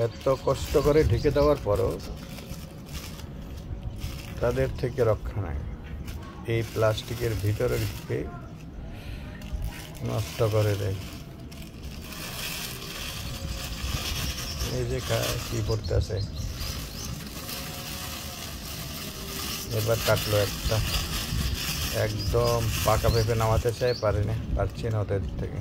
এত কষ্ট করে ঢেকে দেওয়ার পরও তাদের থেকে রক্ষা নাই। এই প্লাস্টিকের ভিতরে ঢুকে নষ্ট করে দেয়। এই যে কি পড়তেছে, এবার কাটলো একটা, একদম পাকা পেঁপে নামাতে চাই, পারছি না ওদের থেকে।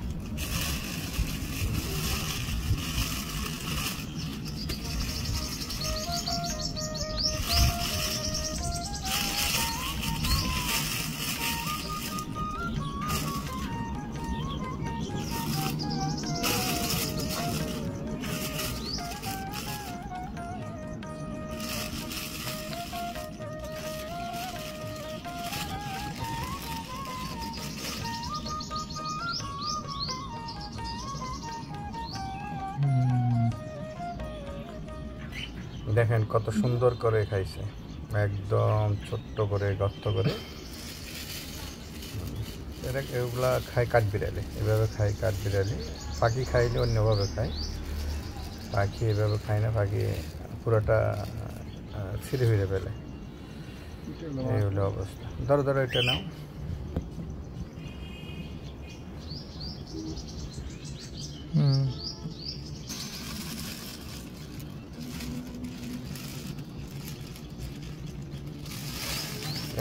দেখেন কত সুন্দর করে খাইছে, একদম ছোট্ট করে গর্ত করে। এগুলা খায় কাঠবিড়ালি, এভাবে খায় কাঠবিড়ালি। পাখি খাইলে অন্যভাবে খায়, পাখি এভাবে খায় না, পাখি পুরোটা ছিঁড়ে ফিরে ফেলে। এই হলো অবস্থা। ধরো ধরো, এটা নাও।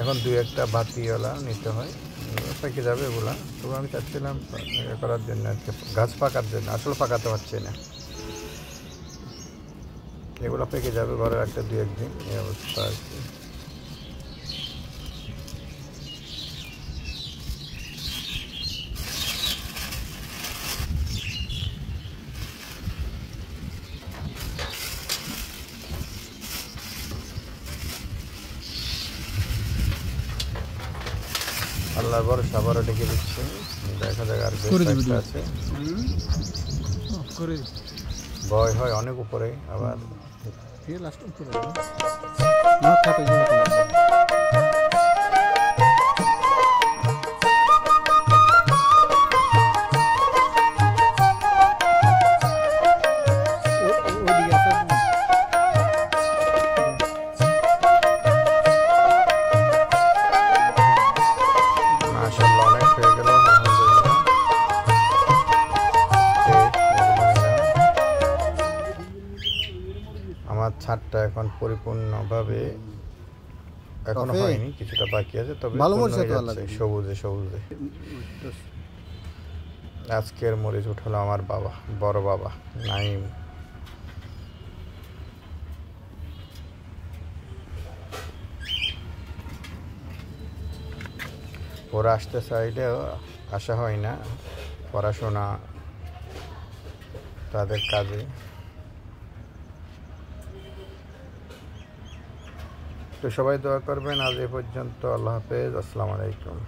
এখন দুই একটা বাতিওয়ালা নিতে হয়, পেকে যাবে এগুলা। তবু আমি চাচ্ছিলাম করার জন্য, গাছ পাকার জন্য, আসলে পাকাতে পারছি না। এগুলো পেকে যাবে, ঘরে একটা দুই একদিন, এই অবস্থা আর কি। আল্লাহর ভরসা, আবারও ডেকে দিচ্ছি, দেখা যাক আর বেশ আছে। ভয় হয় অনেক উপরে, আবার আমার ছাদটা এখন পরিপূর্ণভাবে এখনো হয়নি, কিছুটা বাকি আছে, তবে সবুজে সবুজে। আজকের মরিচ উঠালো আমার বাবা, বড় বাবা নাইম। ওরা আসতে চাইলেও আসা হয় না, পড়াশোনা, তাদের কাজে। তো সবাই দোয়া করবেন। আজ এ পর্যন্ত। আল্লাহ হাফেজ, আসসালামু আলাইকুম।